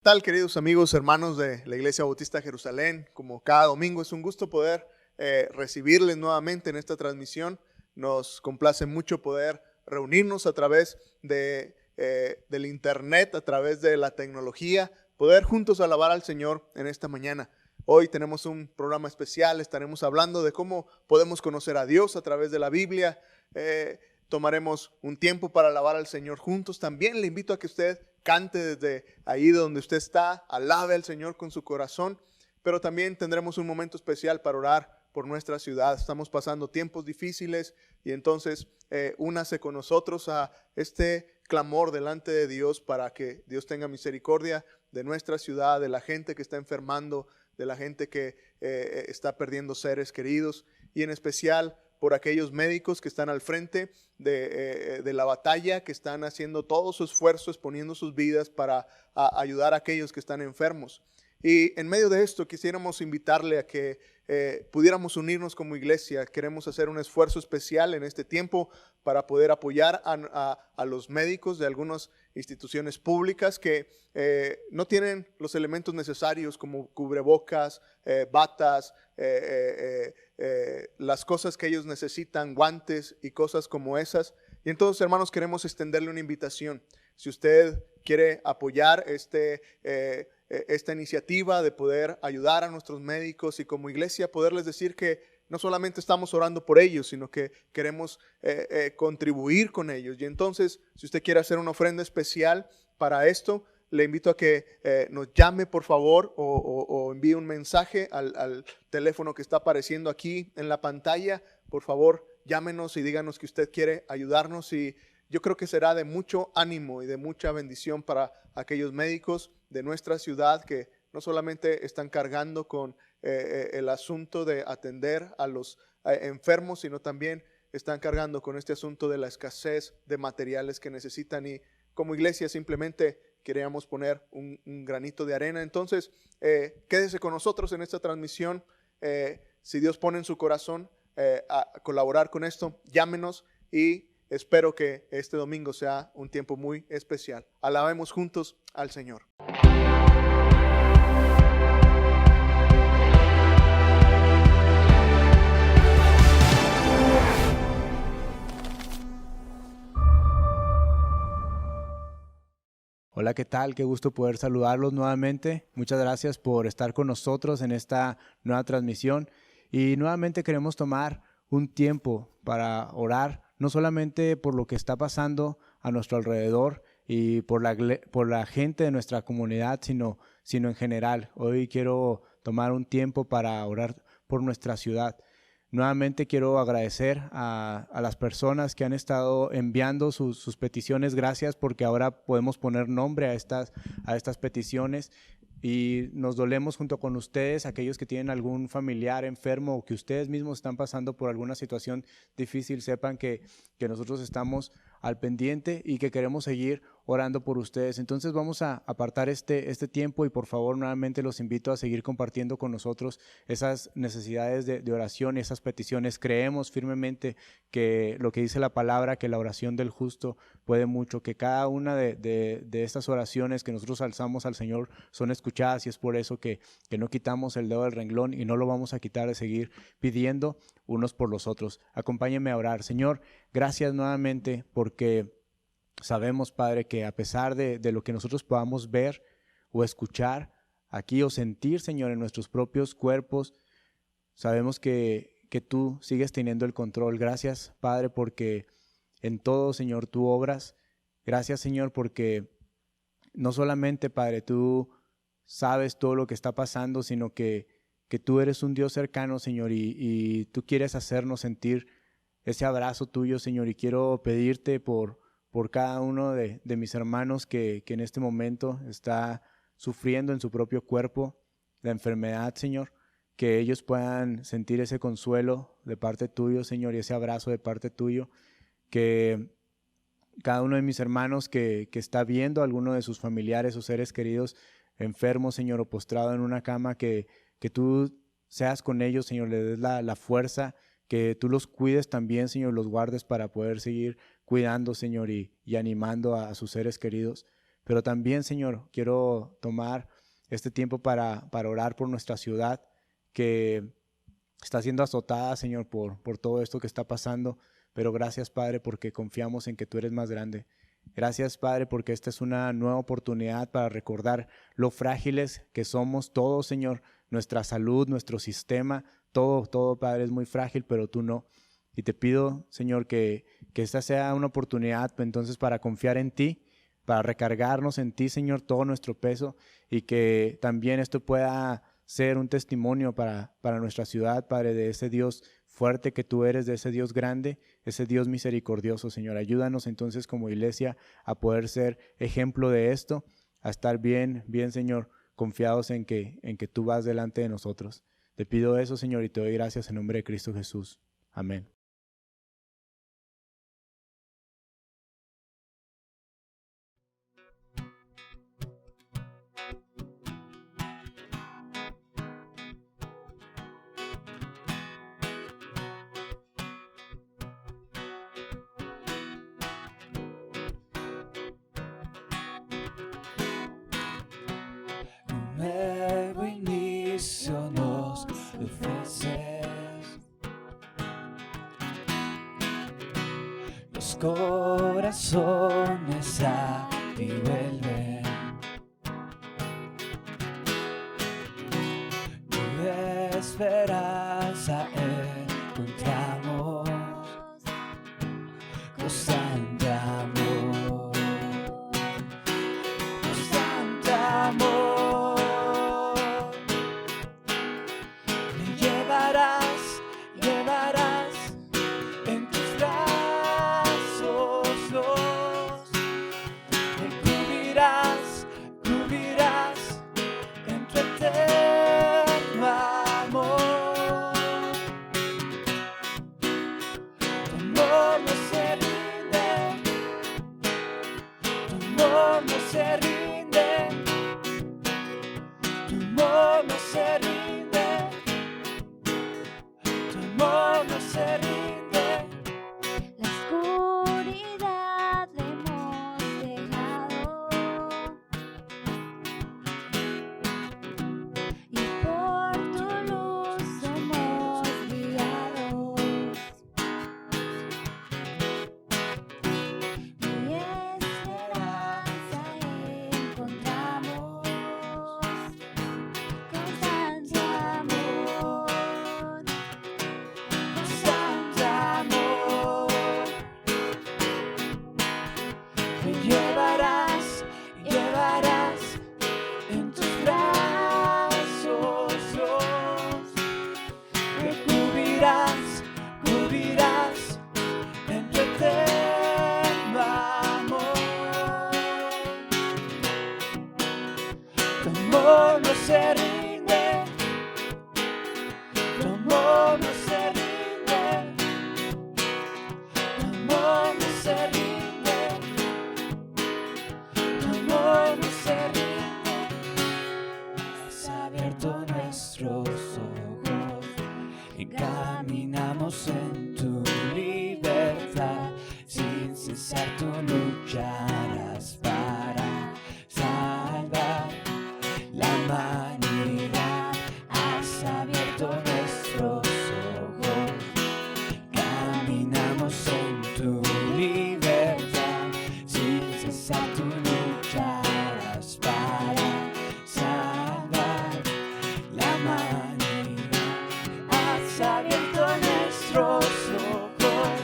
Tal, queridos amigos, hermanos de la Iglesia Bautista Jerusalén? Como cada domingo es un gusto poder recibirles nuevamente en esta transmisión. Nos complace mucho poder reunirnos a través del internet, a través de la tecnología, poder juntos alabar al Señor en esta mañana. Hoy tenemos un programa especial, estaremos hablando de cómo podemos conocer a Dios a través de la Biblia. Tomaremos un tiempo para alabar al Señor juntos. También le invito a que usted cante desde ahí donde usted está, alabe al Señor con su corazón, pero también tendremos un momento especial para orar por nuestra ciudad. Estamos pasando tiempos difíciles y entonces únase con nosotros a este clamor delante de Dios para que Dios tenga misericordia de nuestra ciudad, de la gente que está enfermando, de la gente que está perdiendo seres queridos y en especial por aquellos médicos que están al frente de la batalla, que están haciendo todo su esfuerzo, exponiendo sus vidas para ayudar a aquellos que están enfermos. Y en medio de esto quisiéramos invitarle a que pudiéramos unirnos como iglesia. Queremos hacer un esfuerzo especial en este tiempo para poder apoyar a los médicos de algunas instituciones públicas que no tienen los elementos necesarios como cubrebocas, batas, las cosas que ellos necesitan, guantes y cosas como esas. Y entonces, hermanos, queremos extenderle una invitación. Si usted quiere apoyar esta iniciativa de poder ayudar a nuestros médicos y como iglesia poderles decir que no solamente estamos orando por ellos, sino que queremos contribuir con ellos. Y entonces, si usted quiere hacer una ofrenda especial para esto, le invito a que nos llame por favor o envíe un mensaje al teléfono que está apareciendo aquí en la pantalla. Por favor, llámenos y díganos que usted quiere ayudarnos y yo creo que será de mucho ánimo y de mucha bendición para aquellos médicos de nuestra ciudad que no solamente están cargando con el asunto de atender a los enfermos, sino también están cargando con este asunto de la escasez de materiales que necesitan y como iglesia simplemente queríamos poner un granito de arena. Entonces, quédese con nosotros en esta transmisión. Si Dios pone en su corazón a colaborar con esto, llámenos y espero que este domingo sea un tiempo muy especial. Alabemos juntos al Señor. Hola, ¿qué tal? Qué gusto poder saludarlos nuevamente. Muchas gracias por estar con nosotros en esta nueva transmisión. Y nuevamente queremos tomar un tiempo para orar, no solamente por lo que está pasando a nuestro alrededor y por la gente de nuestra comunidad, sino en general. Hoy quiero tomar un tiempo para orar por nuestra ciudad. Nuevamente quiero agradecer a las personas que han estado enviando sus peticiones. Gracias porque ahora podemos poner nombre a estas peticiones y nos dolemos junto con ustedes, aquellos que tienen algún familiar enfermo o que ustedes mismos están pasando por alguna situación difícil. Sepan que nosotros estamos al pendiente y que queremos seguir orando por ustedes. Entonces vamos a apartar este tiempo y por favor nuevamente los invito a seguir compartiendo con nosotros esas necesidades de oración y esas peticiones. Creemos firmemente que lo que dice la palabra, que la oración del justo puede mucho, que cada una de estas oraciones que nosotros alzamos al Señor son escuchadas y es por eso que no quitamos el dedo del renglón y no lo vamos a quitar de seguir pidiendo unos por los otros. Acompáñenme a orar. Señor, gracias nuevamente porque sabemos, Padre, que a pesar de lo que nosotros podamos ver o escuchar aquí o sentir, Señor, en nuestros propios cuerpos, sabemos que tú sigues teniendo el control. Gracias, Padre, porque en todo, Señor, tú obras. Gracias, Señor, porque no solamente, Padre, tú sabes todo lo que está pasando, sino que tú eres un Dios cercano, Señor, y tú quieres hacernos sentir ese abrazo tuyo, Señor, y quiero pedirte por cada uno de mis hermanos que en este momento está sufriendo en su propio cuerpo la enfermedad, Señor, que ellos puedan sentir ese consuelo de parte tuyo, Señor, y ese abrazo de parte tuyo, que cada uno de mis hermanos que está viendo a alguno de sus familiares o seres queridos enfermos, Señor, o postrado en una cama, que tú seas con ellos, Señor, les des la fuerza, que tú los cuides también, Señor, los guardes para poder seguir cuidando, Señor, y animando a sus seres queridos. Pero también, Señor, quiero tomar este tiempo para orar por nuestra ciudad que está siendo azotada, Señor, por todo esto que está pasando. Pero gracias, Padre, porque confiamos en que tú eres más grande. Gracias, Padre, porque esta es una nueva oportunidad para recordar lo frágiles que somos todos, Señor. Nuestra salud, nuestro sistema, todo, Padre, es muy frágil, pero tú no. Y te pido, Señor, que esta sea una oportunidad entonces para confiar en ti, para recargarnos en ti, Señor, todo nuestro peso, y que también esto pueda ser un testimonio para nuestra ciudad, Padre, de ese Dios fuerte que tú eres, de ese Dios grande, ese Dios misericordioso, Señor. Ayúdanos entonces como iglesia a poder ser ejemplo de esto, a estar bien, Señor, confiados en que tú vas delante de nosotros. Te pido eso, Señor, y te doy gracias en nombre de Cristo Jesús. Amén. Nuevo inicio nos ofreces, los corazones a ti vuelven, tu esperanza encontramos, constante amor, constante amor. Llevarás en tus brazos los, me cubrirás en tu eterno amor. Tu amor no se rinde, tu amor no se rinde, tu amor no se rinde. No se rinde. La oscuridad hemos dejado y por tu luz somos guiados. Mi esperanza encontramos, constante amor. Llevarás en tus brazos los, me cubrirás en tu eterno amor. Tu amor no se rinde, tu amor no se rinde, tu amor no se rinde. No se rinde. Has abierto nuestros ojos y caminamos en tu libertad. Sin cesar tú lucharás para salvar la humanidad. Has abierto nuestros ojos, caminamos en tu libertad. Sin cesar tú lucharás para salvar la humanidad. Has abierto nuestros ojos,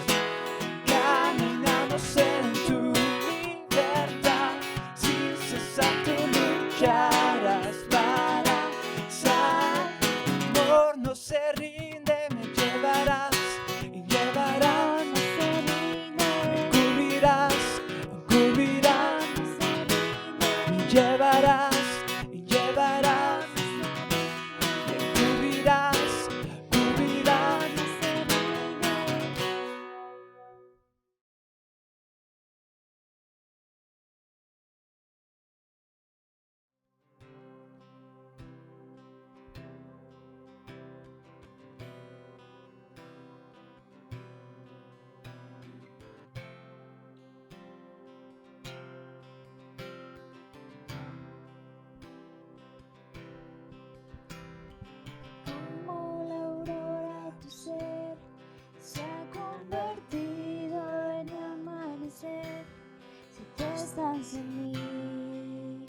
caminamos en tu libertad. Sin cesar tú lucharás para estás en mí.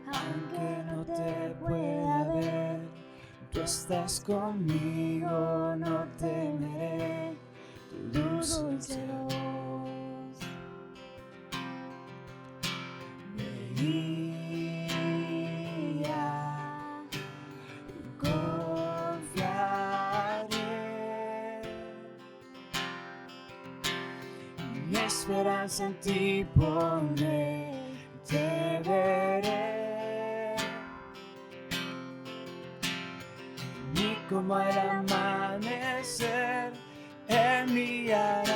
Aunque no te pueda ver, tú estás conmigo, no temeré tu dulce voz. Me guía, confiaré. Mi esperanza en ti pondré, te veré. Como el amanecer enviarás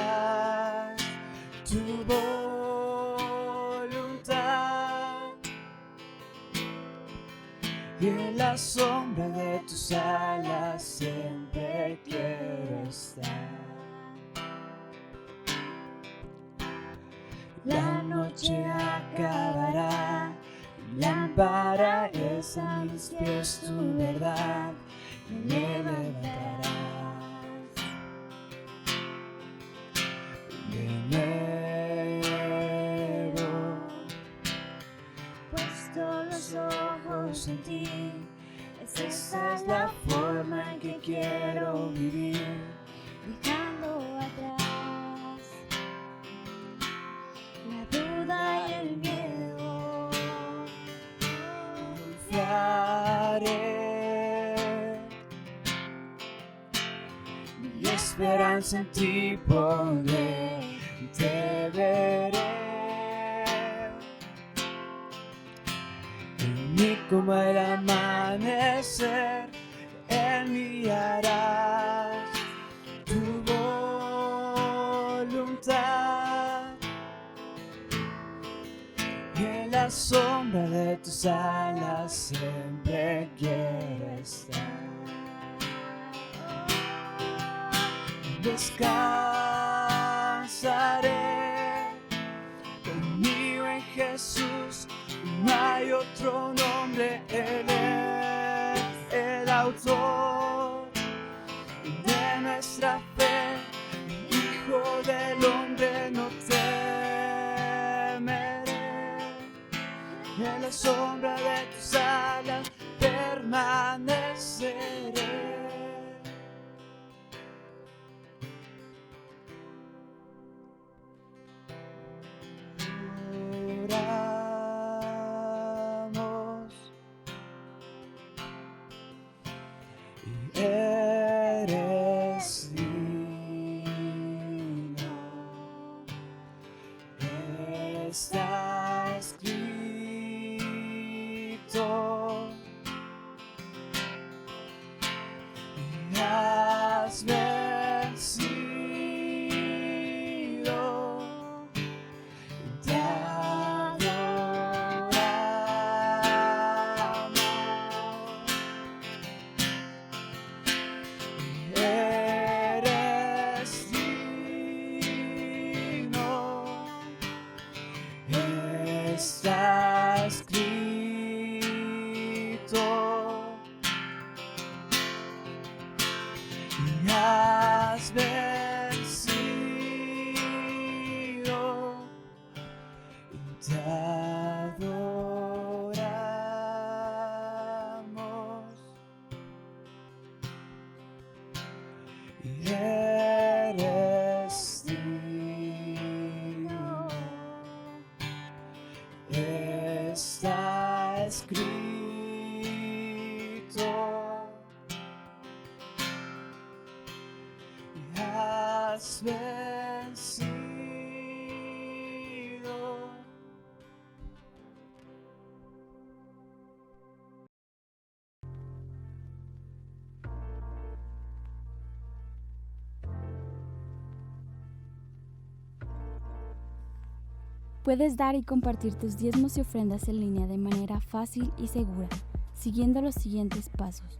tu voluntad, y en la sombra de tus alas siempre quiero estar. La noche acabará, lámpara es a mis pies tu verdad. Me levantarás de nuevo, Puesto los ojos en ti, esa es la forma en que quiero vivir, dejando atrás la duda y el miedo. confiaré. Mi esperanza en ti pondré, te veré. En mí como el amanecer enviarás tu voluntad, y en la sombra de tus alas siempre quiero estar. Descansaré conmigo en Jesús, no hay otro nombre, Él es el autor de nuestra fe, Hijo del hombre, no temeré, en la sombra de tus alas permaneceré. Oramos y eres digno, está escrito, y has vencido. Te adoramos, eres digno, está escrito, y has vencido. Te adoramos y eres digno, está escrito, y has vencido. Puedes dar y compartir tus diezmos y ofrendas en línea de manera fácil y segura, siguiendo los siguientes pasos.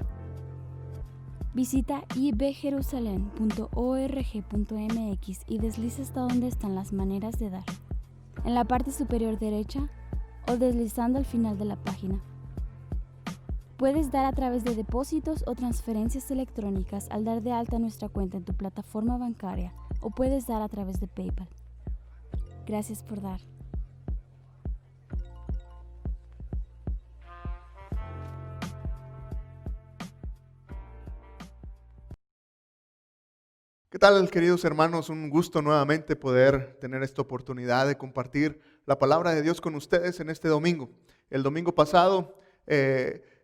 Visita ibjerusalem.org.mx y desliza hasta donde están las maneras de dar, en la parte superior derecha o deslizando al final de la página. Puedes dar a través de depósitos o transferencias electrónicas al dar de alta nuestra cuenta en tu plataforma bancaria o puedes dar a través de PayPal. Gracias por dar. ¿Qué tal, queridos hermanos? Un gusto nuevamente poder tener esta oportunidad de compartir la palabra de Dios con ustedes en este domingo. El domingo pasado,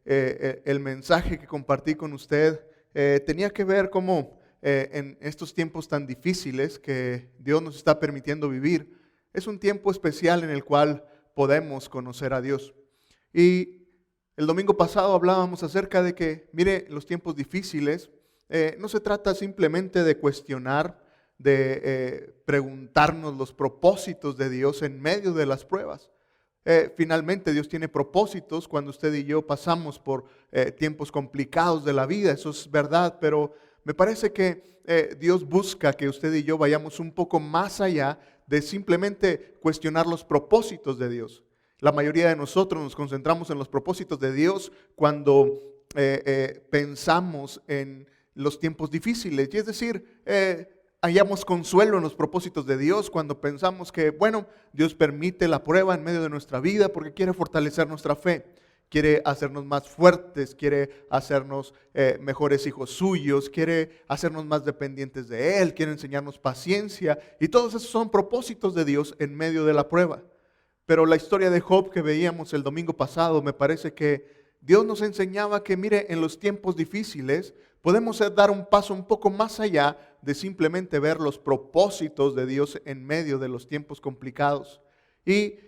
el mensaje que compartí con usted tenía que ver cómo en estos tiempos tan difíciles que Dios nos está permitiendo vivir, es un tiempo especial en el cual podemos conocer a Dios. Y el domingo pasado hablábamos acerca de que, mire, los tiempos difíciles, no se trata simplemente de cuestionar, de preguntarnos los propósitos de Dios en medio de las pruebas. Finalmente Dios tiene propósitos cuando usted y yo pasamos por tiempos complicados de la vida, eso es verdad, pero me parece que Dios busca que usted y yo vayamos un poco más allá de simplemente cuestionar los propósitos de Dios. La mayoría de nosotros nos concentramos en los propósitos de Dios cuando pensamos en los tiempos difíciles, y es decir, hallamos consuelo en los propósitos de Dios cuando pensamos que, bueno, Dios permite la prueba en medio de nuestra vida porque quiere fortalecer nuestra fe, quiere hacernos más fuertes, quiere hacernos mejores hijos suyos, quiere hacernos más dependientes de Él, quiere enseñarnos paciencia, y todos esos son propósitos de Dios en medio de la prueba. Pero la historia de Job que veíamos el domingo pasado, me parece que Dios nos enseñaba que, mire, en los tiempos difíciles podemos dar un paso un poco más allá de simplemente ver los propósitos de Dios en medio de los tiempos complicados. Y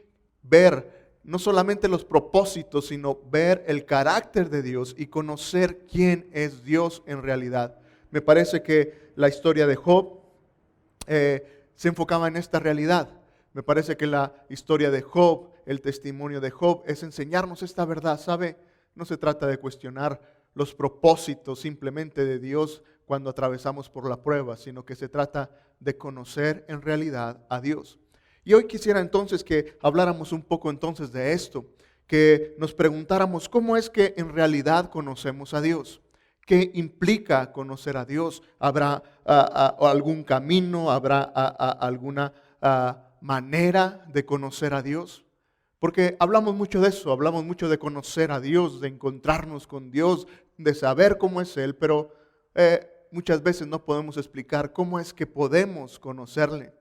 ver no solamente los propósitos, sino ver el carácter de Dios y conocer quién es Dios en realidad. Me parece que la historia de Job se enfocaba en esta realidad. Me parece que la historia de Job, el testimonio de Job, es enseñarnos esta verdad, ¿sabe? No se trata de cuestionar los propósitos simplemente de Dios cuando atravesamos por la prueba, sino que se trata de conocer en realidad a Dios. Y hoy quisiera entonces que habláramos un poco entonces de esto, que nos preguntáramos cómo es que en realidad conocemos a Dios. ¿Qué implica conocer a Dios? ¿Habrá algún camino? ¿Habrá alguna manera de conocer a Dios? Porque hablamos mucho de eso, hablamos mucho de conocer a Dios, de encontrarnos con Dios, de saber cómo es Él, pero muchas veces no podemos explicar cómo es que podemos conocerle.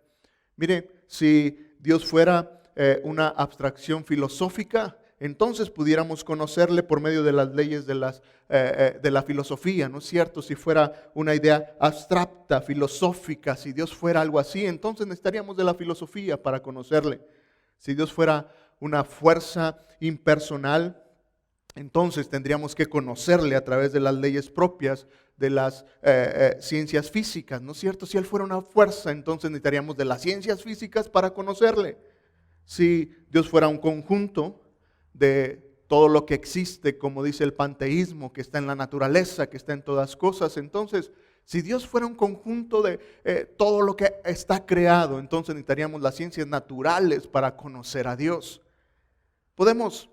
Mire, si Dios fuera una abstracción filosófica, entonces pudiéramos conocerle por medio de las leyes de la filosofía, ¿no es cierto? Si fuera una idea abstracta, filosófica, si Dios fuera algo así, entonces necesitaríamos de la filosofía para conocerle. Si Dios fuera una fuerza impersonal, entonces tendríamos que conocerle a través de las leyes propias de las ciencias físicas, ¿no es cierto? Si Él fuera una fuerza, entonces necesitaríamos de las ciencias físicas para conocerle. Si Dios fuera un conjunto de todo lo que existe, como dice el panteísmo, que está en la naturaleza, que está en todas cosas, entonces, si Dios fuera un conjunto de todo lo que está creado, entonces necesitaríamos las ciencias naturales para conocer a Dios. Podemos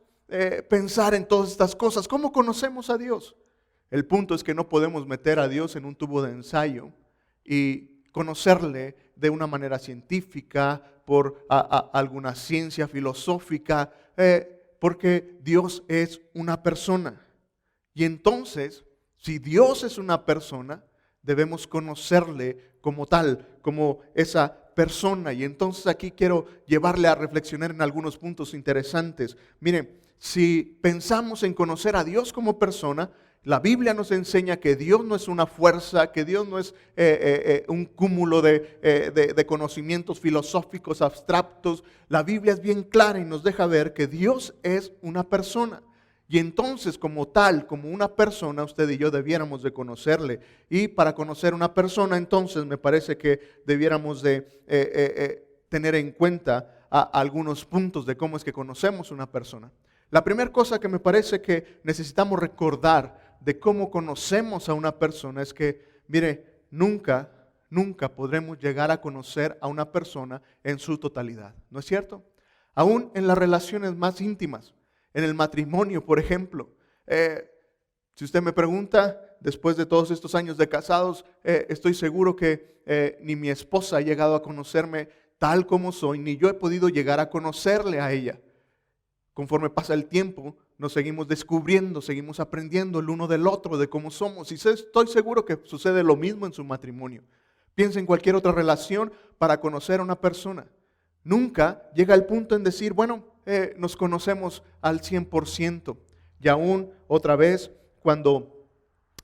pensar en todas estas cosas. ¿Cómo conocemos a Dios? El punto es que no podemos meter a Dios en un tubo de ensayo y conocerle de una manera científica, por alguna ciencia filosófica, porque Dios es una persona. Y entonces, si Dios es una persona, debemos conocerle como tal, como esa persona. Y entonces aquí quiero llevarle a reflexionar en algunos puntos interesantes. Miren, si pensamos en conocer a Dios como persona, la Biblia nos enseña que Dios no es una fuerza, que Dios no es un cúmulo de conocimientos filosóficos abstractos. La Biblia es bien clara y nos deja ver que Dios es una persona. Y entonces, como tal, como una persona, usted y yo debiéramos de conocerle. Y para conocer una persona, entonces, me parece que debiéramos de tener en cuenta algunos puntos de cómo es que conocemos una persona. La primera cosa que me parece que necesitamos recordar de cómo conocemos a una persona es que, mire, nunca podremos llegar a conocer a una persona en su totalidad, ¿no es cierto? Aún en las relaciones más íntimas, en el matrimonio, por ejemplo, Si usted me pregunta, después de todos estos años de casados, estoy seguro que ni mi esposa ha llegado a conocerme tal como soy, ni yo he podido llegar a conocerle a ella. Conforme pasa el tiempo, nos seguimos descubriendo, seguimos aprendiendo el uno del otro, de cómo somos. Y estoy seguro que sucede lo mismo en su matrimonio. Piensa en cualquier otra relación para conocer a una persona. Nunca llega el punto en decir, bueno, nos conocemos al 100%. Y aún otra vez, cuando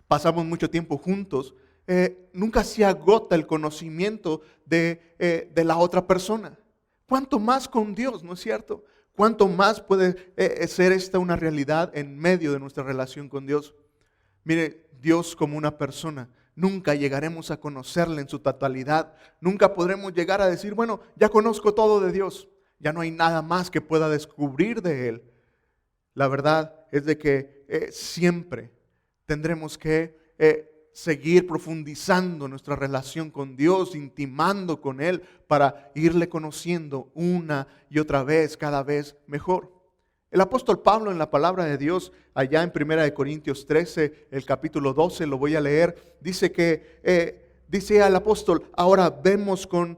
pasamos mucho tiempo juntos, nunca se agota el conocimiento de la otra persona. ¿Cuánto más con Dios, no es cierto? ¿Cuánto más puede ser esta una realidad en medio de nuestra relación con Dios? Mire, Dios como una persona, nunca llegaremos a conocerle en su totalidad. Nunca podremos llegar a decir, bueno, ya conozco todo de Dios. Ya no hay nada más que pueda descubrir de Él. La verdad es de que siempre tendremos que seguir profundizando nuestra relación con Dios, intimando con Él para irle conociendo una y otra vez, cada vez mejor. El apóstol Pablo en la palabra de Dios, allá en 1 Corintios 13, el capítulo 12, lo voy a leer, dice que, dice al apóstol, ahora vemos con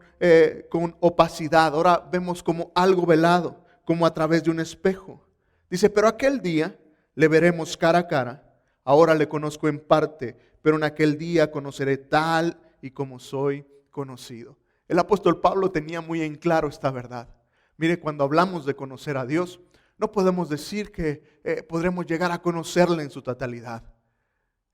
opacidad, ahora vemos como algo velado, como a través de un espejo. Dice, pero aquel día le veremos cara a cara, ahora le conozco en parte, pero en aquel día conoceré tal y como soy conocido. El apóstol Pablo tenía muy en claro esta verdad. Mire, cuando hablamos de conocer a Dios, no podemos decir que podremos llegar a conocerle en su totalidad.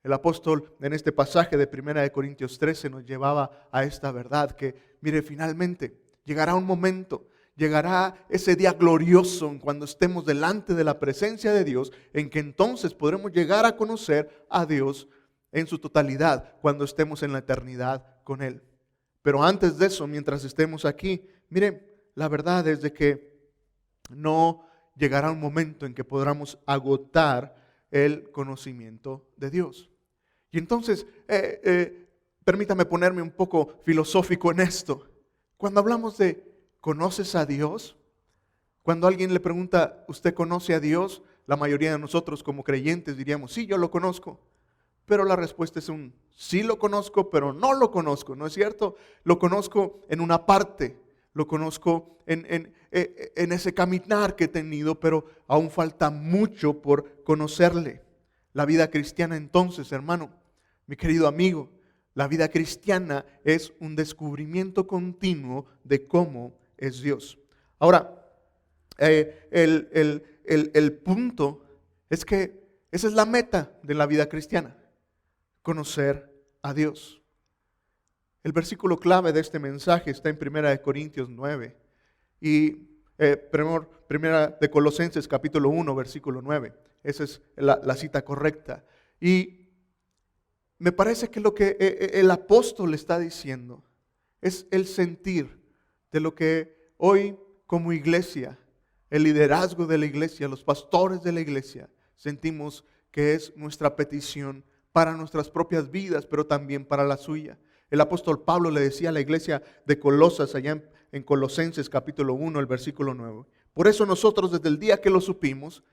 El apóstol en este pasaje de 1 Corintios 13 nos llevaba a esta verdad que, mire, finalmente llegará un momento, llegará ese día glorioso cuando estemos delante de la presencia de Dios, en que entonces podremos llegar a conocer a Dios en su totalidad, cuando estemos en la eternidad con Él. Pero antes de eso, mientras estemos aquí, mire, la verdad es de que no llegará un momento en que podamos agotar el conocimiento de Dios. Y entonces, permítame ponerme un poco filosófico en esto. Cuando hablamos de ¿conoces a Dios? Cuando alguien le pregunta, ¿usted conoce a Dios? La mayoría de nosotros como creyentes diríamos, sí, yo lo conozco. Pero la respuesta es un sí lo conozco, pero no lo conozco, ¿no es cierto? Lo conozco en una parte, lo conozco en ese caminar que he tenido, pero aún falta mucho por conocerle. La vida cristiana entonces, hermano, mi querido amigo, la vida cristiana es un descubrimiento continuo de cómo es Dios. Ahora, el punto es que esa es la meta de la vida cristiana, conocer a Dios. El versículo clave de este mensaje está en 1 Corintios 9 y primera de Colosenses capítulo 1, versículo 9. Esa es la cita correcta. Y me parece que lo que el apóstol está diciendo es el sentir de lo que hoy como iglesia, el liderazgo de la iglesia, los pastores de la iglesia, sentimos que es nuestra petición para nuestras propias vidas, pero también para la suya. El apóstol Pablo le decía a la iglesia de Colosas, allá en Colosenses capítulo 1, el versículo 9. Por eso nosotros desde el día que lo supimos,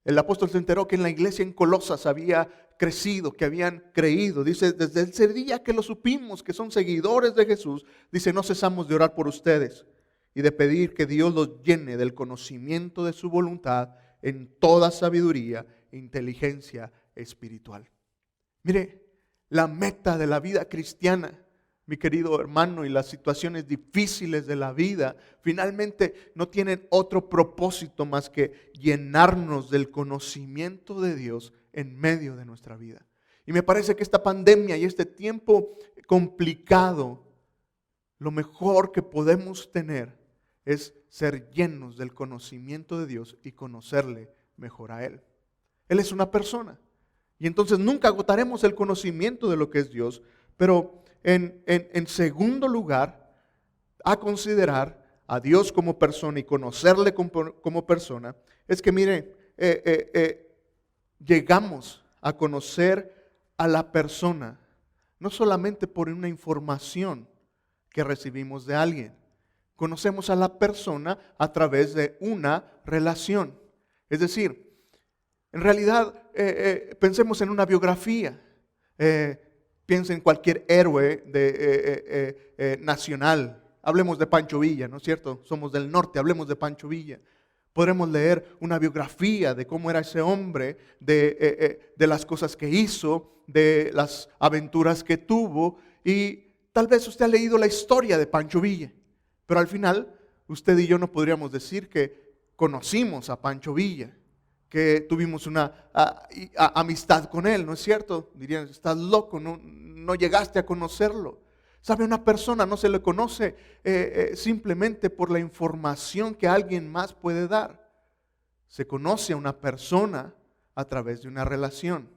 el apóstol se enteró que en la iglesia en Colosas había crecido, que habían creído. Dice, desde ese día que lo supimos, que son seguidores de Jesús, dice, no cesamos de orar por ustedes y de pedir que Dios los llene del conocimiento de su voluntad en toda sabiduría e inteligencia espiritual. Mire, la meta de la vida cristiana, mi querido hermano, y las situaciones difíciles de la vida, finalmente no tienen otro propósito más que llenarnos del conocimiento de Dios en medio de nuestra vida. Y me parece que esta pandemia y este tiempo complicado, lo mejor que podemos tener es ser llenos del conocimiento de Dios y conocerle mejor a Él. Él es una persona. Y entonces nunca agotaremos el conocimiento de lo que es Dios, pero en segundo lugar, a considerar a Dios como persona y conocerle como persona, es que mire, llegamos a conocer a la persona, no solamente por una información que recibimos de alguien, conocemos a la persona a través de una relación. Es decir, En realidad, pensemos en una biografía. Piensa en cualquier héroe nacional. Hablemos de Pancho Villa, ¿no es cierto? Somos del norte, hablemos de Pancho Villa. Podremos leer una biografía de cómo era ese hombre, de las cosas que hizo, de las aventuras que tuvo. Y tal vez usted ha leído la historia de Pancho Villa, pero al final usted y yo no podríamos decir que conocimos a Pancho Villa, que tuvimos una amistad con él, ¿no es cierto? Dirían, estás loco, no llegaste a conocerlo. ¿Sabe? Una persona no se le conoce simplemente por la información que alguien más puede dar. Se conoce a una persona a través de una relación.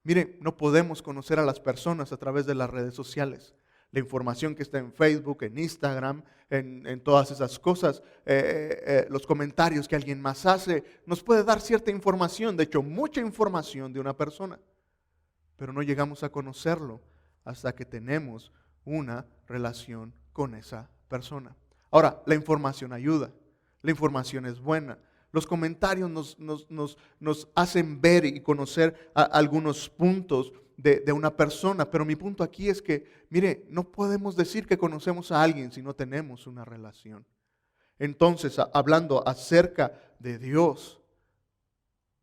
Mire, no podemos conocer a las personas a través de las redes sociales. La información que está en Facebook, en Instagram, en todas esas cosas, los comentarios que alguien más hace, nos puede dar cierta información, de hecho mucha información de una persona, pero no llegamos a conocerlo hasta que tenemos una relación con esa persona. Ahora, la información ayuda, la información es buena. Los comentarios nos hacen ver y conocer algunos puntos de una persona, pero mi punto aquí es que, mire, no podemos decir que conocemos a alguien si no tenemos una relación. Entonces, hablando acerca de Dios,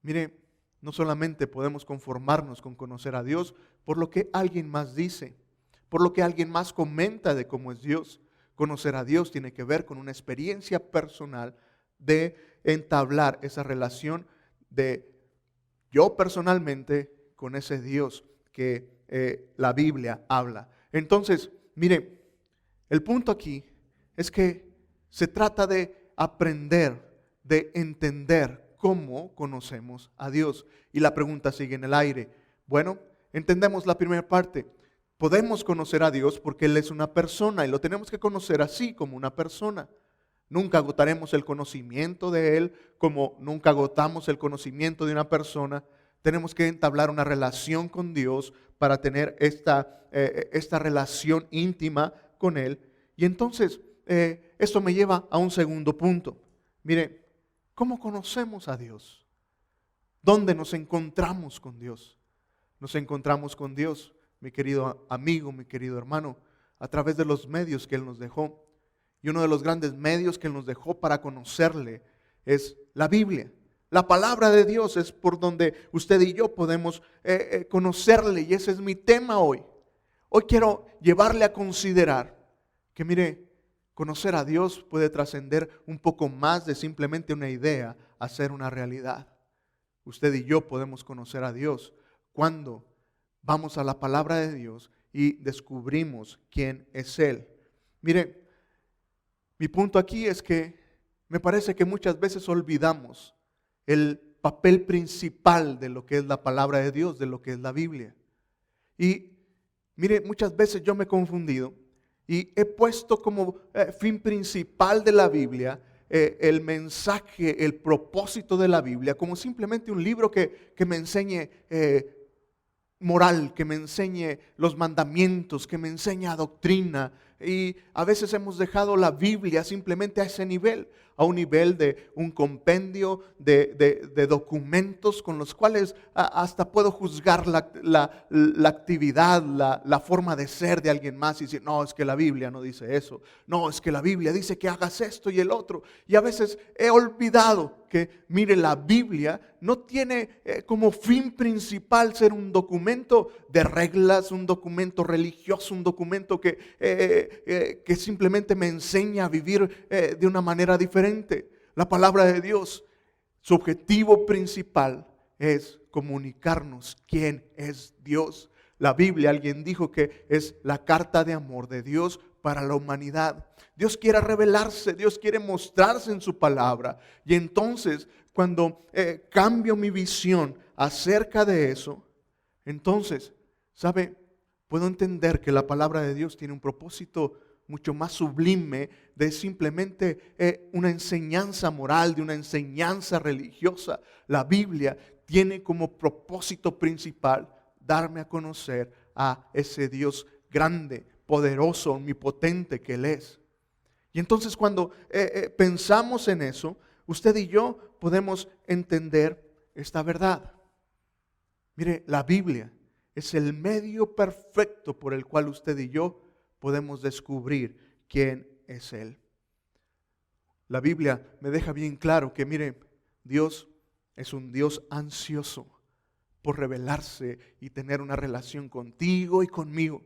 mire, no solamente podemos conformarnos con conocer a Dios por lo que alguien más dice, por lo que alguien más comenta de cómo es Dios. Conocer a Dios tiene que ver con una experiencia personal de entablar esa relación de yo personalmente con ese Dios que la Biblia habla. Entonces, mire, el punto aquí es que se trata de aprender, de entender cómo conocemos a Dios. Y la pregunta sigue en el aire. Bueno, entendemos la primera parte. Podemos conocer a Dios porque Él es una persona y lo tenemos que conocer así, como una persona. Nunca agotaremos el conocimiento de Él como nunca agotamos el conocimiento de una persona. Tenemos que entablar una relación con Dios para tener esta relación íntima con Él. Y entonces, esto me lleva a un segundo punto. Mire, ¿cómo conocemos a Dios? ¿Dónde nos encontramos con Dios? Nos encontramos con Dios, mi querido amigo, mi querido hermano, a través de los medios que Él nos dejó. Y uno de los grandes medios que Él nos dejó para conocerle es la Biblia. La palabra de Dios es por donde usted y yo podemos conocerle, y ese es mi tema hoy. Hoy quiero llevarle a considerar que, mire, conocer a Dios puede trascender un poco más de simplemente una idea a ser una realidad. Usted y yo podemos conocer a Dios cuando vamos a la palabra de Dios y descubrimos quién es Él. Mire, mi punto aquí es que me parece que muchas veces olvidamos el papel principal de lo que es la palabra de Dios, de lo que es la Biblia. Y mire, muchas veces yo me he confundido y he puesto como fin principal de la Biblia el mensaje, el propósito de la Biblia, como simplemente un libro que me enseñe moral, que me enseñe los mandamientos, que me enseñe doctrina. Y a veces hemos dejado la Biblia simplemente a ese nivel, a un nivel de un compendio de documentos con los cuales hasta puedo juzgar la actividad, la forma de ser de alguien más y decir, no, es que la Biblia no dice eso, no, es que la Biblia dice que hagas esto y el otro. Y a veces he olvidado que, mire, la Biblia no tiene como fin principal ser un documento de reglas, un documento religioso, un documento que simplemente me enseña a vivir de una manera diferente. La palabra de Dios, su objetivo principal es comunicarnos quién es Dios. La Biblia, alguien dijo que es la carta de amor de Dios para la humanidad. Dios quiere revelarse, Dios quiere mostrarse en su palabra. Y entonces, cuando cambio mi visión acerca de eso, entonces, ¿sabe? Puedo entender que la palabra de Dios tiene un propósito mucho más sublime de simplemente una enseñanza moral, de una enseñanza religiosa. La Biblia tiene como propósito principal darme a conocer a ese Dios grande, poderoso, omnipotente que Él es. Y entonces cuando pensamos en eso, usted y yo podemos entender esta verdad. Mire, la Biblia es el medio perfecto por el cual usted y yo podemos descubrir quién es Él. La Biblia me deja bien claro que, mire, Dios es un Dios ansioso por revelarse y tener una relación contigo y conmigo.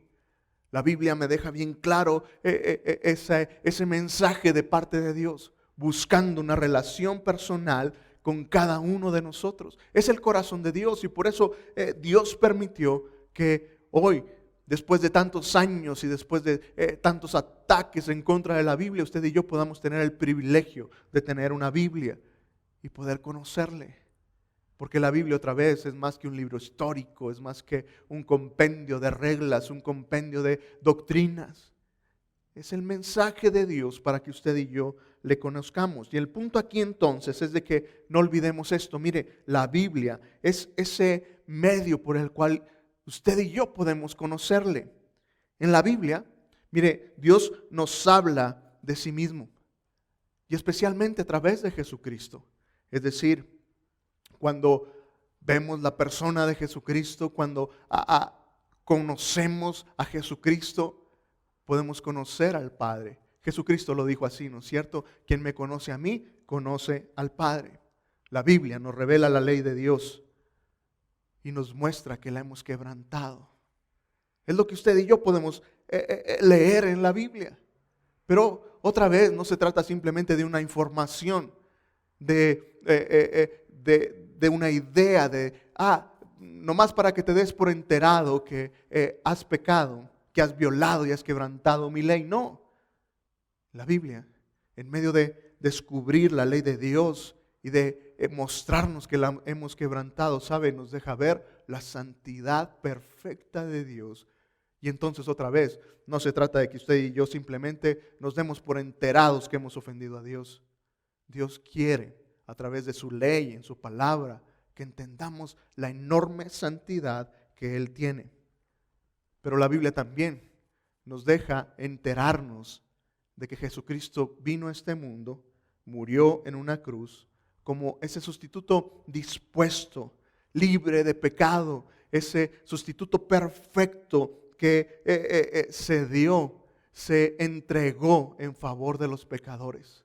La Biblia me deja bien claro ese mensaje de parte de Dios, buscando una relación personal con cada uno de nosotros. Es el corazón de Dios y por eso Dios permitió que hoy, después de tantos años y después de tantos ataques en contra de la Biblia, usted y yo podamos tener el privilegio de tener una Biblia y poder conocerle. Porque la Biblia otra vez es más que un libro histórico, es más que un compendio de reglas, un compendio de doctrinas. Es el mensaje de Dios para que usted y yo le conozcamos. Y el punto aquí entonces es de que no olvidemos esto. Mire, la Biblia es ese medio por el cual usted y yo podemos conocerle. En la Biblia, mire, Dios nos habla de sí mismo. Y especialmente a través de Jesucristo. Es decir, cuando vemos la persona de Jesucristo, cuando conocemos a Jesucristo, podemos conocer al Padre. Jesucristo lo dijo así, ¿no es cierto? Quien me conoce a mí, conoce al Padre. La Biblia nos revela la ley de Dios y nos muestra que la hemos quebrantado. Es lo que usted y yo podemos leer en la Biblia. Pero otra vez no se trata simplemente de una información, de una idea nomás para que te des por enterado que has pecado, que has violado y has quebrantado mi ley. No. La Biblia, en medio de descubrir la ley de Dios y de mostrarnos que la hemos quebrantado, ¿sabe? Nos deja ver la santidad perfecta de Dios. Y entonces otra vez, no se trata de que usted y yo simplemente nos demos por enterados que hemos ofendido a Dios. Dios quiere, a través de su ley, en su palabra, que entendamos la enorme santidad que Él tiene. Pero la Biblia también nos deja enterarnos de que Jesucristo vino a este mundo, murió en una cruz, como ese sustituto dispuesto, libre de pecado, ese sustituto perfecto que se entregó en favor de los pecadores.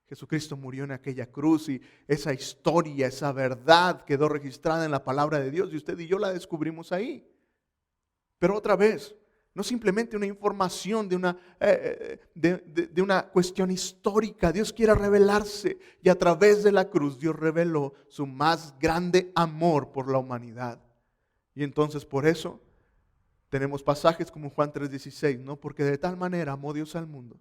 Jesucristo murió en aquella cruz y esa historia, esa verdad quedó registrada en la palabra de Dios y usted y yo la descubrimos ahí. Pero otra vez, no simplemente una información de una cuestión histórica. Dios quiere revelarse y a través de la cruz Dios reveló su más grande amor por la humanidad. Y entonces por eso tenemos pasajes como Juan 3:16, ¿no? Porque de tal manera amó Dios al mundo,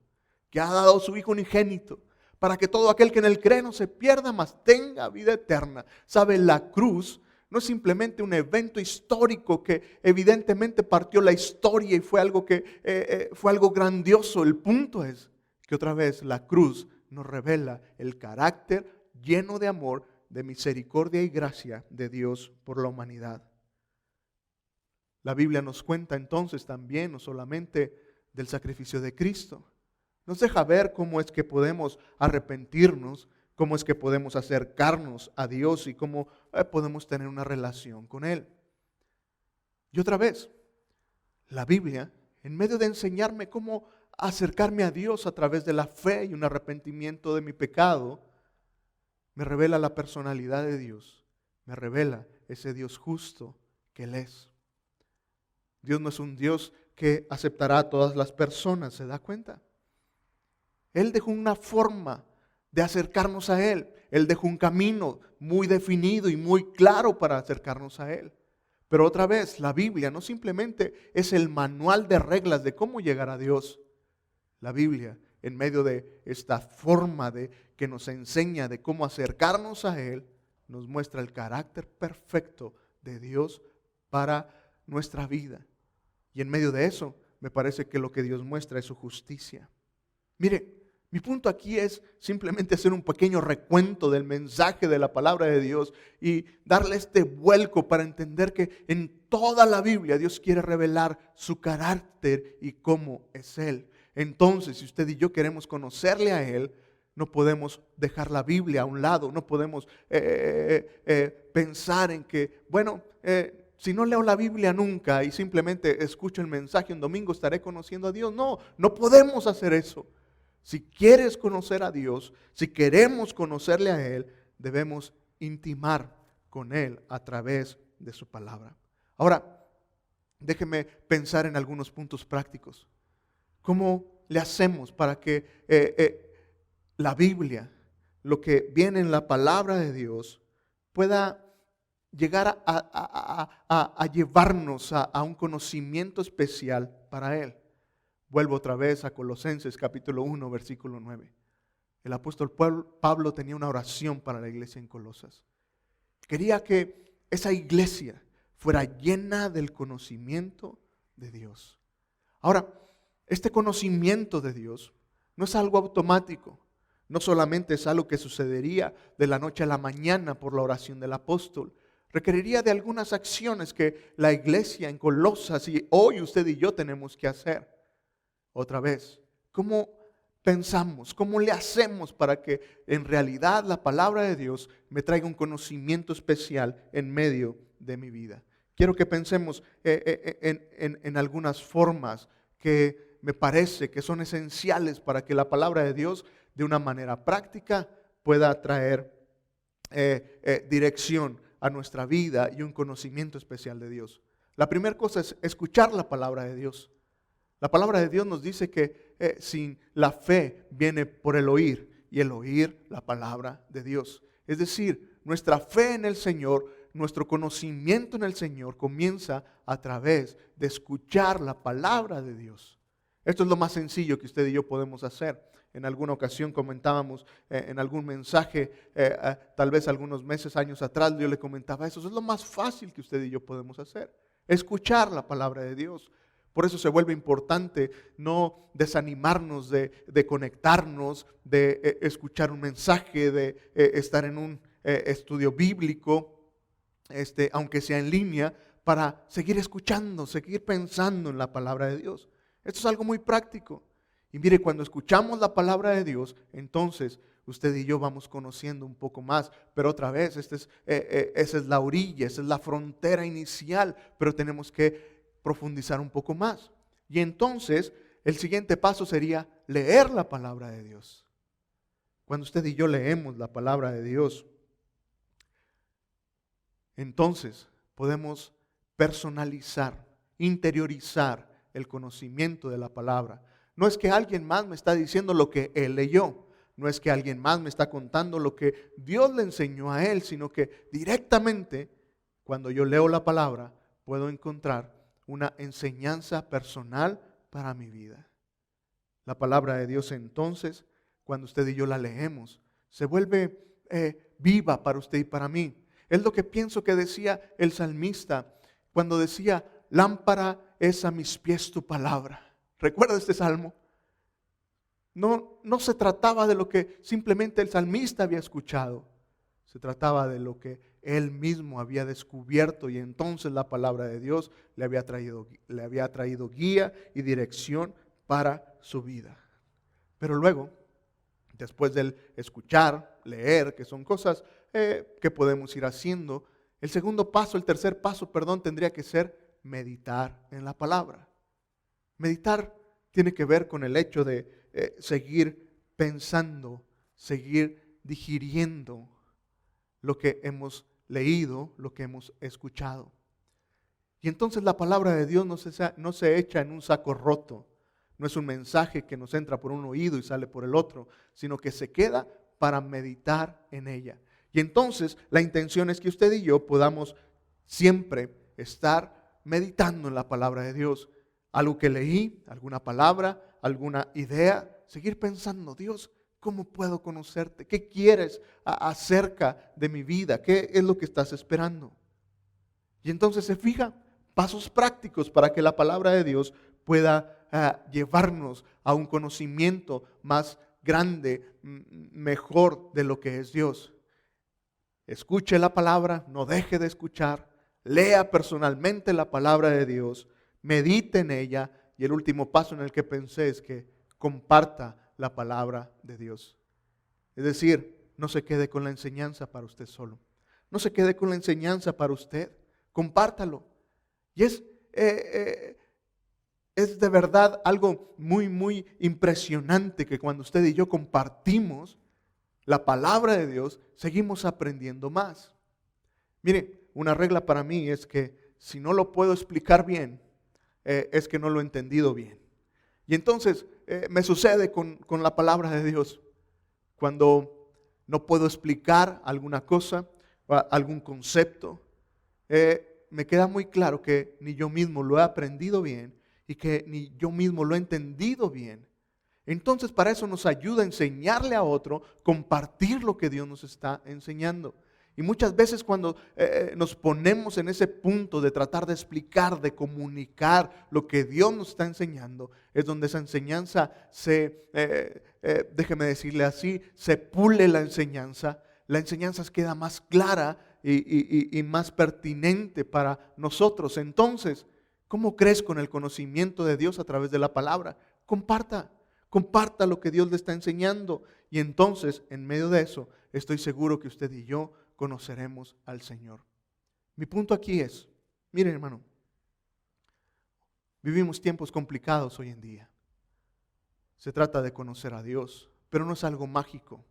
que ha dado a su Hijo unigénito, para que todo aquel que en Él cree no se pierda, mas tenga vida eterna. ¿Sabe? La cruz no es simplemente un evento histórico que evidentemente partió la historia y fue algo grandioso. El punto es que otra vez la cruz nos revela el carácter lleno de amor, de misericordia y gracia de Dios por la humanidad. La Biblia nos cuenta entonces también, no solamente del sacrificio de Cristo, nos deja ver cómo es que podemos arrepentirnos, cómo es que podemos acercarnos a Dios y cómo podemos tener una relación con Él. Y otra vez, la Biblia, en medio de enseñarme cómo acercarme a Dios a través de la fe y un arrepentimiento de mi pecado, me revela la personalidad de Dios, me revela ese Dios justo que Él es. Dios no es un Dios que aceptará a todas las personas, ¿se da cuenta? Él dejó una forma de acercarnos a Él. Él dejó un camino muy definido y muy claro para acercarnos a Él. Pero otra vez, la Biblia no simplemente es el manual de reglas de cómo llegar a Dios. La Biblia, en medio de esta forma que nos enseña de cómo acercarnos a Él, nos muestra el carácter perfecto de Dios para nuestra vida. Y en medio de eso, me parece que lo que Dios muestra es su justicia. Mire, mi punto aquí es simplemente hacer un pequeño recuento del mensaje de la palabra de Dios y darle este vuelco para entender que en toda la Biblia Dios quiere revelar su carácter y cómo es Él. Entonces, si usted y yo queremos conocerle a Él, No podemos dejar la Biblia a un lado, no podemos pensar en que, si no leo la Biblia nunca y simplemente escucho el mensaje un domingo, estaré conociendo a Dios. No, no podemos hacer eso. Si quieres conocer a Dios, si queremos conocerle a Él, debemos intimar con Él a través de su palabra. Ahora, déjeme pensar en algunos puntos prácticos. ¿Cómo le hacemos para que la Biblia, lo que viene en la palabra de Dios, pueda llegar a llevarnos a un conocimiento especial para Él? Vuelvo otra vez a Colosenses capítulo 1, versículo 9. El apóstol Pablo tenía una oración para la iglesia en Colosas. Quería que esa iglesia fuera llena del conocimiento de Dios. Ahora, este conocimiento de Dios no es algo automático. No solamente es algo que sucedería de la noche a la mañana por la oración del apóstol. Requeriría de algunas acciones que la iglesia en Colosas y hoy usted y yo tenemos que hacer. Otra vez, ¿cómo pensamos? ¿Cómo le hacemos para que en realidad la palabra de Dios me traiga un conocimiento especial en medio de mi vida? Quiero que pensemos en algunas formas que me parece que son esenciales para que la palabra de Dios de una manera práctica pueda traer dirección a nuestra vida y un conocimiento especial de Dios. La primera cosa es escuchar la palabra de Dios. La palabra de Dios nos dice que sin la fe viene por el oír y el oír la palabra de Dios. Es decir, nuestra fe en el Señor, nuestro conocimiento en el Señor comienza a través de escuchar la palabra de Dios. Esto es lo más sencillo que usted y yo podemos hacer. En alguna ocasión comentábamos en algún mensaje, tal vez algunos meses, años atrás, yo le comentaba eso. Eso es lo más fácil que usted y yo podemos hacer. Escuchar la palabra de Dios. Por eso se vuelve importante no desanimarnos de conectarnos, de escuchar un mensaje, de estar en un estudio bíblico, aunque sea en línea, para seguir escuchando, seguir pensando en la palabra de Dios. Esto es algo muy práctico. Y mire, cuando escuchamos la palabra de Dios, entonces usted y yo vamos conociendo un poco más. Pero otra vez, esa es la orilla, esa es la frontera inicial, pero tenemos que profundizar un poco más. Y entonces, el siguiente paso sería leer la palabra de Dios. Cuando usted y yo leemos la palabra de Dios, entonces podemos personalizar, interiorizar el conocimiento de la palabra. No es que alguien más me está diciendo lo que él leyó, no es que alguien más me está contando lo que Dios le enseñó a él, sino que directamente, cuando yo leo la palabra, puedo encontrar una enseñanza personal para mi vida. La palabra de Dios entonces, cuando usted y yo la leemos, se vuelve viva para usted y para mí. Es lo que pienso que decía el salmista cuando decía, lámpara es a mis pies tu palabra. ¿Recuerda este salmo? No se trataba de lo que simplemente el salmista había escuchado. Se trataba de lo que él mismo había descubierto y entonces la palabra de Dios le había traído guía y dirección para su vida. Pero luego, después del escuchar, leer, que son cosas que podemos ir haciendo, el tercer paso, tendría que ser meditar en la palabra. Meditar tiene que ver con el hecho de seguir pensando, seguir digiriendo lo que hemos leído, lo que hemos escuchado. Y entonces la palabra de Dios no se echa en un saco roto. No es un mensaje que nos entra por un oído y sale por el otro, sino que se queda para meditar en ella. Y entonces la intención es que usted y yo podamos siempre estar meditando en la palabra de Dios. Algo que leí, alguna palabra, alguna idea, seguir pensando, Dios, ¿cómo puedo conocerte? ¿Qué quieres acerca de mi vida? ¿Qué es lo que estás esperando? Y entonces se fija pasos prácticos para que la palabra de Dios pueda llevarnos a un conocimiento más grande, mejor de lo que es Dios. Escuche la palabra, no deje de escuchar, lea personalmente la palabra de Dios, medite en ella y el último paso en el que pensé es que comparta la palabra de Dios. Es decir, no se quede con la enseñanza para usted solo. No se quede con la enseñanza para usted. Compártalo. Y es de verdad algo muy, muy impresionante que cuando usted y yo compartimos la palabra de Dios, seguimos aprendiendo más. Mire, una regla para mí es que si no lo puedo explicar bien, es que no lo he entendido bien. Y entonces me sucede con la palabra de Dios. Cuando no puedo explicar alguna cosa, algún concepto, me queda muy claro que ni yo mismo lo he aprendido bien y que ni yo mismo lo he entendido bien. Entonces para eso nos ayuda a enseñarle a otro, compartir lo que Dios nos está enseñando. Y muchas veces cuando nos ponemos en ese punto de tratar de explicar, de comunicar lo que Dios nos está enseñando, es donde esa enseñanza déjeme decirle así, se pule la enseñanza queda más clara y más pertinente para nosotros. Entonces, ¿cómo crees con el conocimiento de Dios a través de la palabra? Comparta lo que Dios le está enseñando. Y entonces, en medio de eso, estoy seguro que usted y yo conoceremos al Señor. Mi punto aquí es, miren hermano, vivimos tiempos complicados hoy en día. Se trata de conocer a Dios, pero no es algo mágico.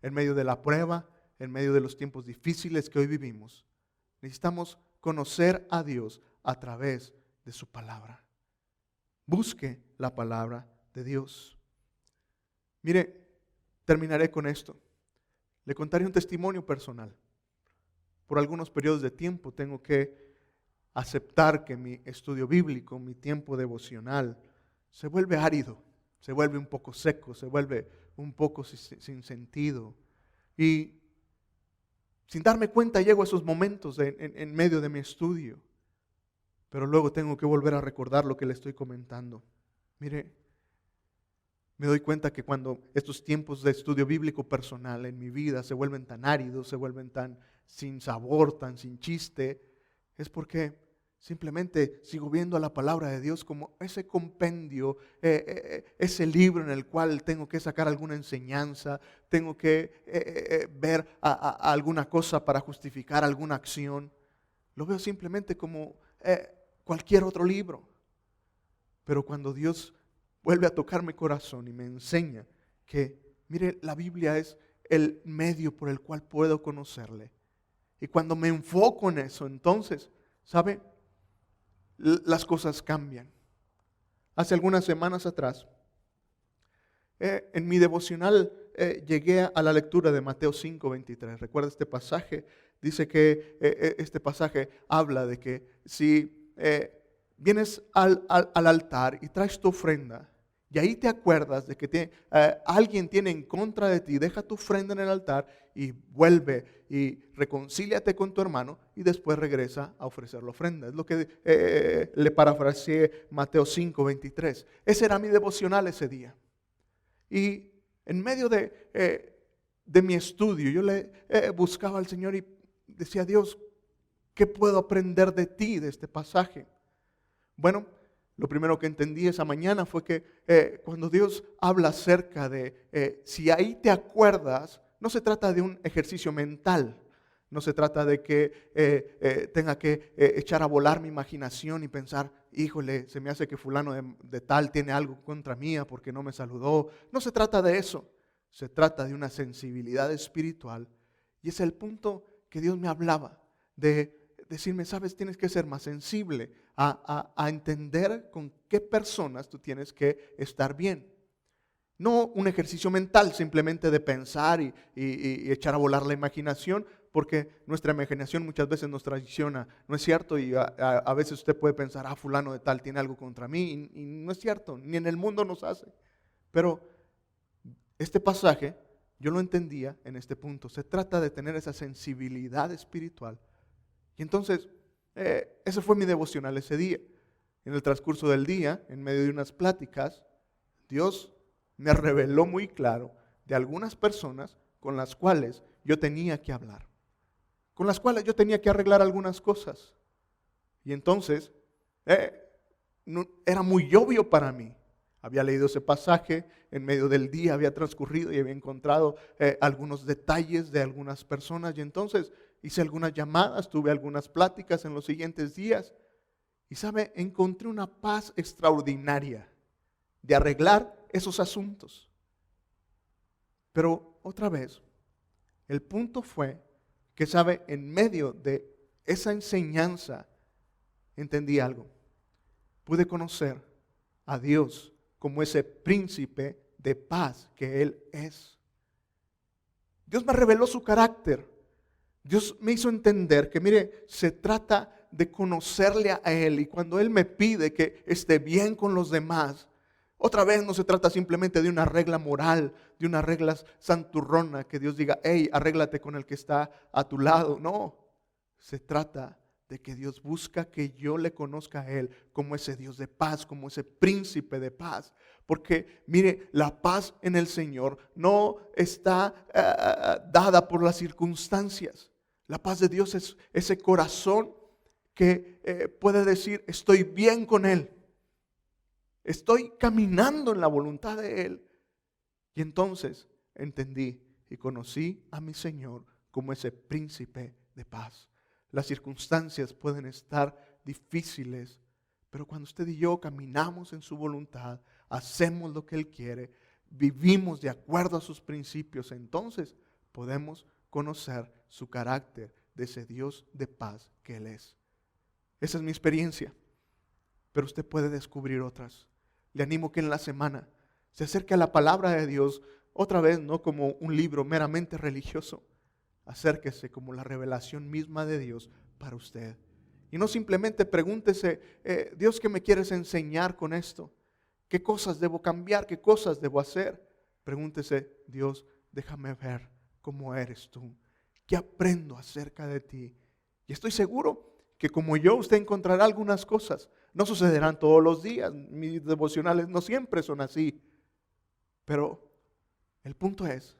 En medio de la prueba, en medio de los tiempos difíciles que hoy vivimos, necesitamos conocer a Dios a través de su palabra. Busque la palabra de Dios. Mire, terminaré con esto. Le contaré un testimonio personal. Por algunos periodos de tiempo tengo que aceptar que mi estudio bíblico, mi tiempo devocional, se vuelve árido, se vuelve un poco seco, se vuelve un poco sin sentido. Y sin darme cuenta llego a esos momentos en medio de mi estudio. Pero luego tengo que volver a recordar lo que le estoy comentando. Mire, me doy cuenta que cuando estos tiempos de estudio bíblico personal en mi vida se vuelven tan áridos, se vuelven tan sin sabor, tan sin chiste, es porque simplemente sigo viendo la palabra de Dios como ese compendio, ese libro en el cual tengo que sacar alguna enseñanza, tengo que ver a alguna cosa para justificar alguna acción. Lo veo simplemente como cualquier otro libro. Pero cuando Dios vuelve a tocar mi corazón y me enseña que, mire, la Biblia es el medio por el cual puedo conocerle. Y cuando me enfoco en eso, entonces, ¿sabe? Las cosas cambian. Hace algunas semanas atrás, en mi devocional llegué a la lectura de Mateo 5:23. ¿Recuerda este pasaje? Dice que este pasaje habla de que si vienes al altar y traes tu ofrenda, y ahí te acuerdas de que alguien tiene en contra de ti, deja tu ofrenda en el altar y vuelve y reconcíliate con tu hermano y después regresa a ofrecer la ofrenda. Es lo que le parafraseé Mateo 5:23. Ese era mi devocional ese día. Y en medio de mi estudio, yo le buscaba al Señor y decía, Dios, ¿qué puedo aprender de ti, de este pasaje? Bueno, lo primero que entendí esa mañana fue que cuando Dios habla acerca de si ahí te acuerdas, no se trata de un ejercicio mental, no se trata de que tenga que echar a volar mi imaginación y pensar, híjole, se me hace que fulano de tal tiene algo contra mía porque no me saludó. No se trata de eso, se trata de una sensibilidad espiritual. Y es el punto que Dios me hablaba, de decirme, sabes, tienes que ser más sensible a entender con qué personas tú tienes que estar bien. No un ejercicio mental simplemente de pensar y echar a volar la imaginación, porque nuestra imaginación muchas veces nos traiciona, ¿no es cierto? Y a veces usted puede pensar, fulano de tal tiene algo contra mí, y no es cierto, ni en el mundo nos hace. Pero este pasaje yo lo entendía en este punto, se trata de tener esa sensibilidad espiritual. Y entonces, ese fue mi devocional ese día. En el transcurso del día, en medio de unas pláticas, Dios me reveló muy claro de algunas personas con las cuales yo tenía que hablar, con las cuales yo tenía que arreglar algunas cosas. Y entonces, era muy obvio para mí, Había leído ese pasaje, en medio del día había transcurrido y había encontrado algunos detalles de algunas personas. Y entonces hice algunas llamadas, tuve algunas pláticas en los siguientes días. Y sabe, encontré una paz extraordinaria de arreglar esos asuntos. Pero otra vez, el punto fue que, sabe, en medio de esa enseñanza entendí algo. Pude conocer a Dios como ese príncipe de paz que Él es. Dios me reveló su carácter. Dios me hizo entender que, mire, se trata de conocerle a Él. Y cuando Él me pide que esté bien con los demás, otra vez no se trata simplemente de una regla moral, de una regla santurrona, que Dios diga, hey, arréglate con el que está a tu lado. No, se trata de que Dios busca que yo le conozca a Él como ese Dios de paz, como ese príncipe de paz. Porque mire, la paz en el Señor no está dada por las circunstancias. La paz de Dios es ese corazón que puede decir, estoy bien con Él. Estoy caminando en la voluntad de Él. Y entonces entendí y conocí a mi Señor como ese príncipe de paz. Las circunstancias pueden estar difíciles, pero cuando usted y yo caminamos en su voluntad, hacemos lo que Él quiere, vivimos de acuerdo a sus principios, entonces podemos conocer su carácter de ese Dios de paz que Él es. Esa es mi experiencia, pero usted puede descubrir otras. Le animo que en la semana se acerque a la palabra de Dios, otra vez no como un libro meramente religioso. Acérquese como la revelación misma de Dios para usted. Y no simplemente pregúntese, Dios, ¿qué me quieres enseñar con esto? ¿Qué cosas debo cambiar? ¿Qué cosas debo hacer? Pregúntese, Dios, déjame ver cómo eres tú. ¿Qué aprendo acerca de ti? Y estoy seguro que como yo, usted encontrará algunas cosas. No sucederán todos los días. Mis devocionales no siempre son así. Pero el punto es,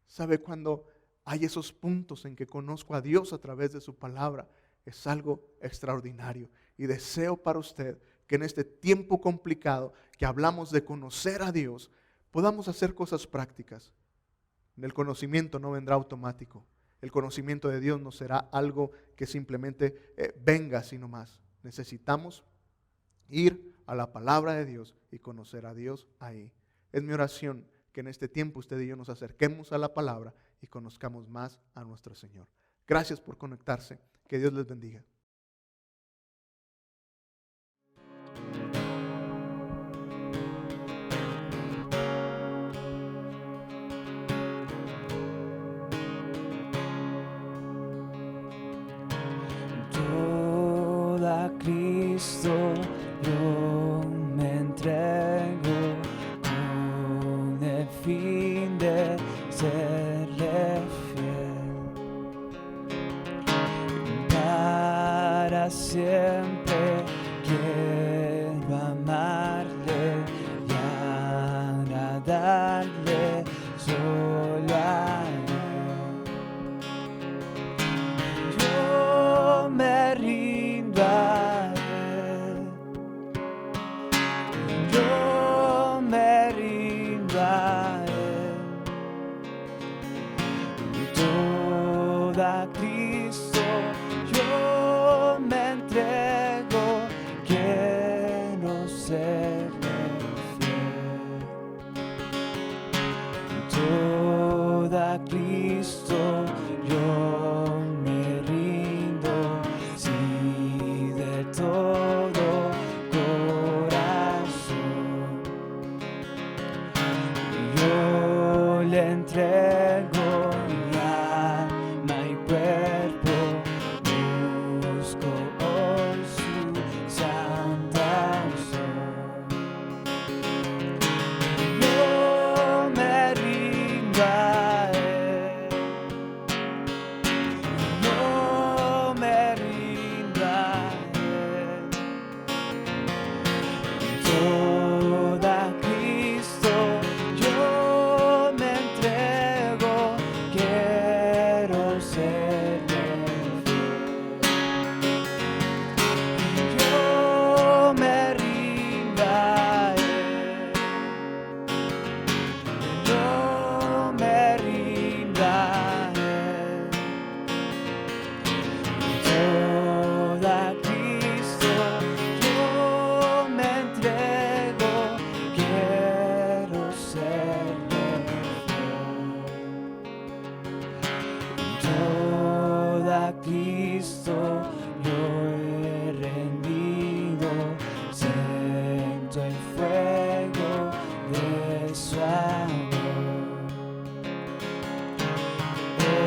¿sabe cuándo hay esos puntos en que conozco a Dios a través de su palabra? Es algo extraordinario. Y deseo para usted que en este tiempo complicado que hablamos de conocer a Dios, podamos hacer cosas prácticas. El conocimiento no vendrá automático. El conocimiento de Dios no será algo que simplemente venga sino más. Necesitamos ir a la palabra de Dios y conocer a Dios ahí. Es mi oración que en este tiempo usted y yo nos acerquemos a la palabra y conozcamos más a nuestro Señor. Gracias por conectarse. Que Dios les bendiga. Toda Cristo yo me entrego con el fin de serle fiel. Para siempre quiero amarle y agradarle solo a Él. Yo me rindo a Él. Yo me rindo a Él. Toda Cristo yo me entrego, quiero serle fiel. Toda Cristo yo me rindo, sí, de todo corazón. Yo le entrego mi alma y cuerpo, busco hoy su santa unción. Yo me rindo a Él. Yo me rindo a Él. Toda Cristo yo me entrego. Cristo yo he rendido, siento el fuego de su amor.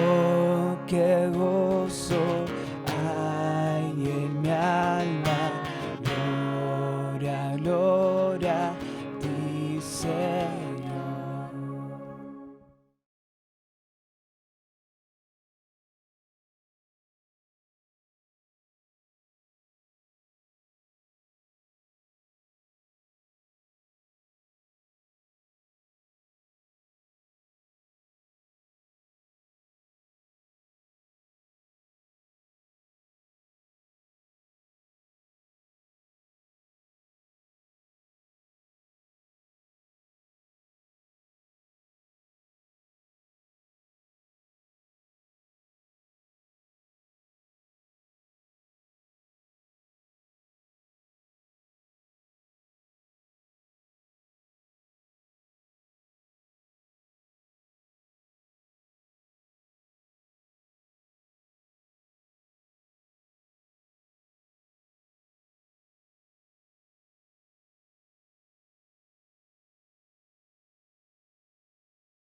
Oh, qué gozo